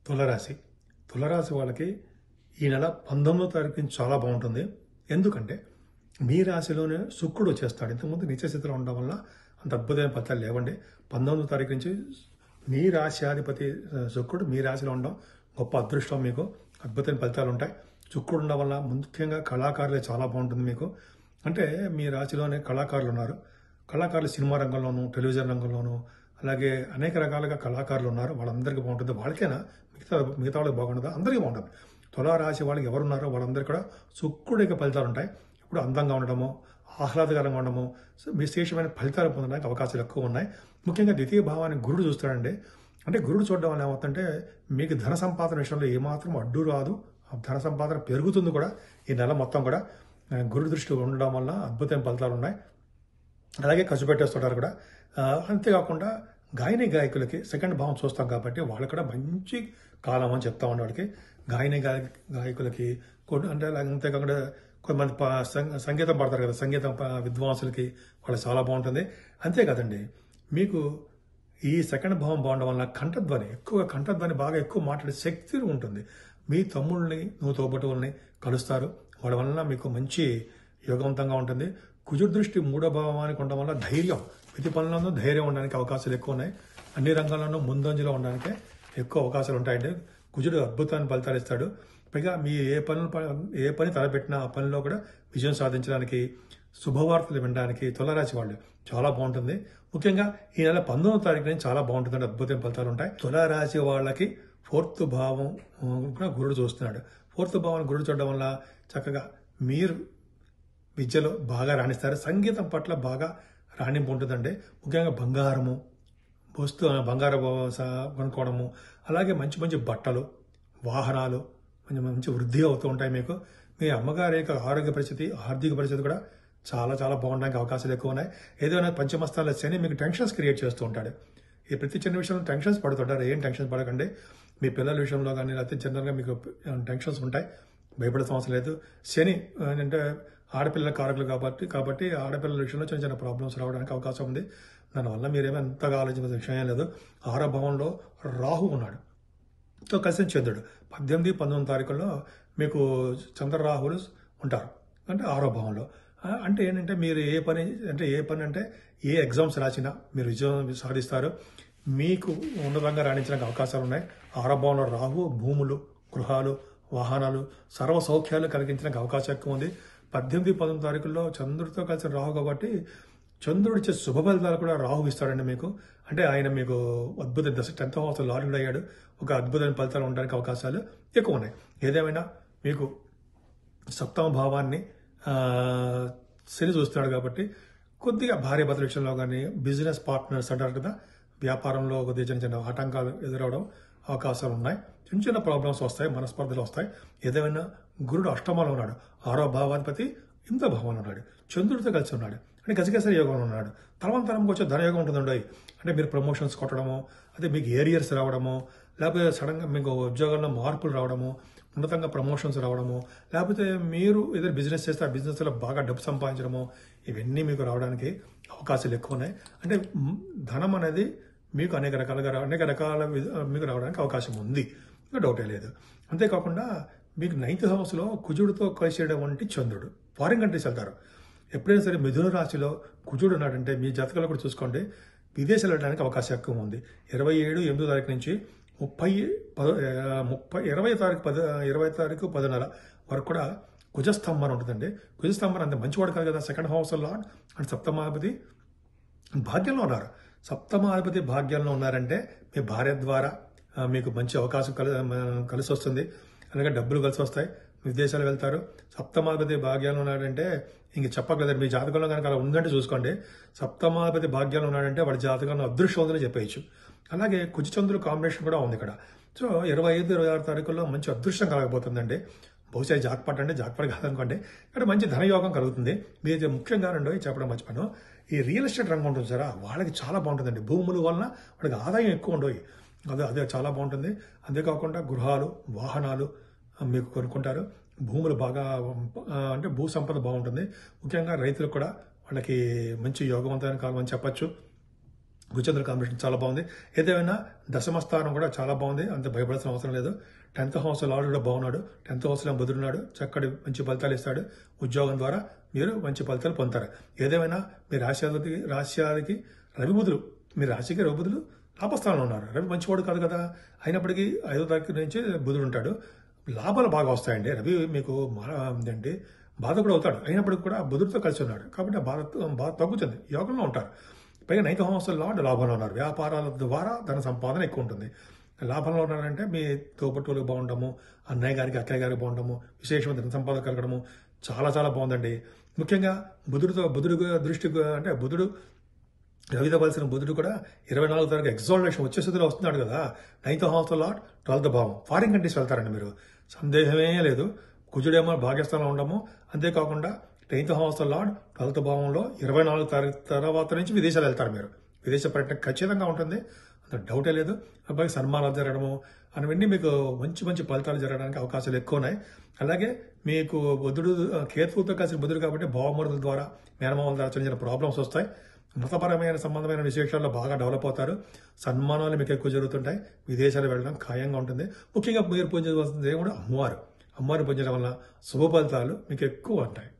తులరాశి తులరాశి వాళ్ళకి ఈ నెల 19వ తారీఖు నుంచి చాలా బాగుంటుంది. ఎందుకంటే మీ రాశిలోనే శుక్రుడు వచ్చేస్తాడు. ఇంతకుముందు నీచ స్థితిలో ఉండడం వల్ల అంత అద్భుతమైన ఫలితాలు లేవండి. 19వ తారీఖు నుంచి మీ రాశ్యాధిపతి శుక్రుడు మీ రాశిలో ఉండడం గొప్ప అదృష్టం. మీకు అద్భుతమైన ఫలితాలు ఉంటాయి. శుక్రుడు ఉండడం వల్ల ముఖ్యంగా కళాకారులే చాలా బాగుంటుంది మీకు. అంటే మీ రాశిలోనే కళాకారులు ఉన్నారు. కళాకారులు సినిమా రంగంలోనూ, టెలివిజన్ రంగంలోనూ, అలాగే అనేక రకాలుగా కళాకారులు ఉన్నారు. వాళ్ళందరికీ బాగుంటుంది. వాళ్ళకైనా మిగతా వాళ్ళకి బాగుంటుందా? అందరికీ బాగుంటుంది. తులారాశి వాళ్ళకి ఎవరున్నారో వాళ్ళందరికీ కూడా శుక్రుడికి ఫలితాలు ఉంటాయి. ఇప్పుడు అందంగా ఉండడము, ఆహ్లాదకరంగా ఉండడము, విశేషమైన ఫలితాలు పొందడానికి అవకాశాలు ఎక్కువ ఉన్నాయి. ముఖ్యంగా ద్వితీయ భావాన్ని గురుడు చూస్తాడండి. అంటే గురుడు చూడడం వల్ల ఏమవుతుందంటే మీకు ధన సంపాదన విషయంలో ఏమాత్రం అడ్డు రాదు. ఆ ధన సంపాదన పెరుగుతుంది కూడా. ఈ నెల మొత్తం కూడా గురుడు దృష్టి ఉండడం వల్ల అద్భుతమైన ఫలితాలు ఉన్నాయి. అలాగే ఖర్చు పెట్టేస్తుంటారు కూడా. అంతేకాకుండా గాయని గాయకులకి సెకండ్ భావం చూస్తాం కాబట్టి వాళ్ళు కూడా మంచి కాలం అని చెప్తా ఉండే వాళ్ళకి. గాయని గాయకులకి అంటే అంతేకాకుండా కొంతమంది సంగీతం పాడతారు కదా, సంగీతం విద్వాంసులకి వాళ్ళు చాలా బాగుంటుంది. అంతేకాదండి, మీకు ఈ సెకండ్ భావం బాగుండడం వల్ల కంఠధ్వని బాగా ఎక్కువ మాట్లాడే శక్తి ఉంటుంది. మీ తమ్ముళ్ళని, నువ్వు తోబుట్టువుల్ని కలుస్తారు. వాళ్ళ వలన మీకు మంచి యోగవంతంగా ఉంటుంది. కుజుడు దృష్టి 3వ భావానికి ఉండడం వల్ల ధైర్యం, ప్రతి పనులను ధైర్యం ఉండడానికి అవకాశాలు ఎక్కువ ఉన్నాయి. అన్ని రంగాల్లోనూ ముందంజలో ఉండడానికి ఎక్కువ అవకాశాలు ఉంటాయండి. కుజుడు అద్భుతాన్ని ఫలితాలు ఇస్తాడు. పైగా మీ ఏ పని తలపెట్టినా ఆ పనిలో కూడా విజయం సాధించడానికి, శుభవార్తలు వినడానికి తులారాశి వాళ్ళు చాలా బాగుంటుంది. ముఖ్యంగా ఈ నెల 19వ తారీఖు నుంచి చాలా బాగుంటుందండి. అద్భుతమైన ఫలితాలు ఉంటాయి. తులారాశి వాళ్ళకి 4th భావం కూడా గురుడు చూస్తున్నాడు. 4th భావాన్ని గురుడు చూడడం వల్ల చక్కగా మీరు విద్యలో బాగా రాణిస్తారు. సంగీతం పట్ల బాగా రాణింపు ఉంటుందండి. ముఖ్యంగా బంగారం కొనుక్కోవడము, అలాగే మంచి మంచి బట్టలు, వాహనాలు మంచి వృద్ధి అవుతూ ఉంటాయి మీకు. మీ అమ్మగారి యొక్క ఆరోగ్య పరిస్థితి, ఆర్థిక పరిస్థితి కూడా చాలా చాలా బాగుండడానికి అవకాశాలు ఎక్కువ ఉన్నాయి. ఏదైనా పంచమస్తాల శని మీకు టెన్షన్స్ క్రియేట్ చేస్తూ ఉంటాడు. ఈ ప్రతి చిన్న విషయంలో టెన్షన్స్ పడుతుంటారు. ఏం టెన్షన్స్ పడకండి. మీ పిల్లల విషయంలో కానీ లేకపోతే జనరల్గా మీకు టెన్షన్స్ ఉంటాయి. భయపడే అవసరం లేదు. శని అంటే ఆడపిల్లల కారకులు కాబట్టి ఆడపిల్లల విషయంలో చిన్న చిన్న ప్రాబ్లమ్స్ రావడానికి అవకాశం ఉంది. దానివల్ల మీరేమో ఎంతగా ఆలోచించిన విషయం లేదు. 6వ భావంలో రాహు ఉన్నాడు, తో కలిసి చంద్రుడు 18, 19 తారీఖుల్లో మీకు చంద్రరాహులు ఉంటారు. అంటే 6వ భావంలో. అంటే ఏంటంటే మీరు ఏ పని అంటే ఏ ఎగ్జామ్స్ రాసినా మీరు విజయం సాధిస్తారు. మీకు ఉన్నతంగా రాణించడానికి అవకాశాలు ఉన్నాయి. 6వ భావంలో రాహు భూములు, గృహాలు, వాహనాలు, సర్వ సౌఖ్యాలు కలిగించడానికి అవకాశం ఎక్కువ ఉంది. 18, 19 తారీఖుల్లో చంద్రుడితో కలిసి రాహు కాబట్టి చంద్రుడు ఇచ్చే శుభ ఫలితాలు కూడా రాహు ఇస్తాడండి మీకు. అంటే ఆయన మీకు అద్భుత 10th హౌస్ లార్డ్ అయ్యాడు. ఒక అద్భుతమైన ఫలితాలు ఉండడానికి అవకాశాలు ఎక్కువ ఉన్నాయి. ఏదేమైనా మీకు 7వ భావాన్ని శని చూస్తున్నాడు కాబట్టి కొద్దిగా భార్య భర్తల విషయంలో కానీ, బిజినెస్ పార్ట్నర్స్ అంటారు కదా, వ్యాపారంలో కొద్దిగా చిన్న చిన్న ఆటంకాలు ఎదురవడం అవకాశాలు ఉన్నాయి. చిన్న చిన్న ప్రాబ్లమ్స్ వస్తాయి, మనస్పర్ధలు వస్తాయి. ఏదేమైనా గురుడు అష్టమంలో ఉన్నాడు. 6వ భావాధిపతి 8వ భావంలో ఉన్నాడు. చంద్రుడితో కలిసి ఉన్నాడు. అంటే గజకేసరి యోగంలో ఉన్నాడు. తరంతరంకి వచ్చే ధనయోగం ఉంటుందండి. అంటే మీరు ప్రమోషన్స్ కొట్టడము, అదే మీకు ఏరియర్స్ రావడము, లేకపోతే సడన్గా మీకు ఉద్యోగాల్లో మార్పులు రావడము, ఉన్నతంగా ప్రమోషన్స్ రావడము, లేకపోతే మీరు ఏదైనా బిజినెస్ చేస్తే ఆ బిజినెస్లో బాగా డబ్బు సంపాదించడము, ఇవన్నీ మీకు రావడానికి అవకాశాలు ఎక్కువ ఉన్నాయి. అంటే ధనం అనేది మీకు అనేక రకాల మీకు రావడానికి అవకాశం ఉంది, డౌటే లేదు. అంతేకాకుండా మీకు 9th హౌస్లో కుజుడితో కలిసేయడం వంటి చంద్రుడు ఫారిన్ కంట్రీస్ వెళ్తారు. ఎప్పుడైనా సరే మిథున రాశిలో కుజుడు ఉన్నాడంటే మీ జాతకాలు కూడా చూసుకోండి, విదేశాలు వెళ్ళడానికి అవకాశం ఎక్కువ ఉంది. 27, 8వ తారీఖు నుంచి 20 తారీఖు 10 వరకు కూడా కుజస్తంభన ఉంటుందండి. కుజస్తంభన అంత మంచివాడు కాదు కదా. 2nd హౌస్ లార్డ్ అండ్ సప్తమాధిపతి భాగ్యంలో ఉన్నారు. సప్తమాధిపతి భాగ్యంలో ఉన్నారంటే మీ భార్య ద్వారా మీకు మంచి అవకాశం కలిసి వస్తుంది. అలాగే డబ్బులు కలిసి వస్తాయి. విదేశాలు వెళ్తారు. సప్తమాధిపతి భాగ్యంలో ఉన్నాడంటే ఇంక చెప్పగలరు. మీ జాతకంలో కనుక అలా ఉందంటే చూసుకోండి. సప్తమాధిపతి భాగ్యంలో ఉన్నాడంటే వాడి జాతకంలో అదృష్టవంతులు చెప్పేయచ్చు. అలాగే కుజచంద్రుల కాంబినేషన్ కూడా ఉంది ఇక్కడ. సో 25, 26 తారీఖుల్లో మంచి అదృష్టం కలగబోతుందండి. బహుశా జాక్పాట్ అంటే జాక్పాట్ కాదనుకోండి. ఇక్కడ మంచి ధనయోగం కలుగుతుంది. మీరు ముఖ్యంగా చెప్పడం మర్చిపోయాను, ఈ రియల్ ఎస్టేట్ రంగం ఉంటుంది సారా, వాళ్ళకి చాలా బాగుంటుందండి. భూముల వలన వాళ్ళకి ఆదాయం ఎక్కువ ఉండవు. అదే చాలా బాగుంటుంది. అంతేకాకుండా గృహాలు, వాహనాలు మీకు కొనుక్కుంటారు. భూములు బాగా అంటే భూ సంపద బాగుంటుంది. ముఖ్యంగా రైతులకు కూడా వాళ్ళకి మంచి యోగవంతమైన కాలం అని చెప్పచ్చు. గురుచంద్ర కాంబినేషన్ చాలా బాగుంది. ఏదేమైనా దశమస్థానం కూడా చాలా బాగుంది, అంత భయపడాల్సిన అవసరం లేదు. 10th హౌస్ లార్డ్ కూడా బాగున్నాడు. 10th హౌస్లో బుధుడున్నాడు, చక్కటి మంచి ఫలితాలు ఇస్తాడు. ఉద్యోగం ద్వారా మీరు మంచి ఫలితాలు పొందుతారు. ఏదేమైనా మీ రాశ్యాధికి రవి బుధులు, మీ రాశికి రవి బుధులు లాభస్థానంలో ఉన్నారు. రవి మంచివాడు కాదు కదా, అయినప్పటికీ 5వ తారీఖు నుంచి బుధుడు ఉంటాడు. లాభాలు బాగా వస్తాయండి. రవి మీకు ఏంటంటే బాధ కూడా అవుతాడు, అయినప్పటికీ కూడా బుధుడితో కలిసి ఉన్నాడు కాబట్టి ఆ బాధ తగ్గుతుంది, యోగంలో ఉంటారు. పైగా 9th హౌస్ లార్డ్ లాభంలో ఉన్నారు. వ్యాపారాల ద్వారా ధన సంపాదన ఎక్కువ ఉంటుంది. లాభంలో ఉన్నారంటే మీ తోబట్టువులకు బాగుండము, అన్నయ్య గారికి అక్కయ్య గారికి బాగుండము, విశేషమైన ధన సంపాదన కలగడము చాలా చాలా బాగుందండి. ముఖ్యంగా బుధుడు దృష్టి అంటే బుధుడు రవితో కలిసిన బుధుడు కూడా 24వ తారీఖు ఎగ్జాల్టేషన్ వచ్చే స్థితిలో వస్తున్నాడు కదా. 9th హౌస్ లార్డ్ 12th భావం, ఫారిన్ కంట్రీస్ వెళ్తారండి మీరు, సందేహమే లేదు. కుజుడేమో భాగ్యస్థానంలో ఉండము, అంతేకాకుండా 9th హౌస్ లార్డ్ 12th భావంలో 24వ తారీఖు తర్వాత నుంచి విదేశాలు వెళ్తారు మీరు. విదేశ పర్యటన ఖచ్చితంగా ఉంటుంది, అంత డౌటే లేదు. అబ్బాయి సన్మానాలు జరగడము అవన్నీ మీకు మంచి మంచి ఫలితాలు జరగడానికి అవకాశాలు ఎక్కువ ఉన్నాయి. అలాగే మీకు బుధుడు కేతువుతో కలిసిన బుధుడు కాబట్టి భావమరుదుల ద్వారా, మేనమామల ద్వారా చిన్న చిన్న ప్రాబ్లమ్స్ వస్తాయి. మతపరమైన సంబంధమైన విశేషాల్లో బాగా డెవలప్ అవుతారు. సన్మానాలు మీకు ఎక్కువ జరుగుతుంటాయి. విదేశాలు వెళ్ళడం ఖాయంగా ఉంటుంది. ముఖ్యంగా మీరు పూజించవలసిన దేవుడు అమ్మవారు. అమ్మవారిని పూజించడం వల్ల శుభ ఫలితాలు మీకు ఎక్కువ ఉంటాయి.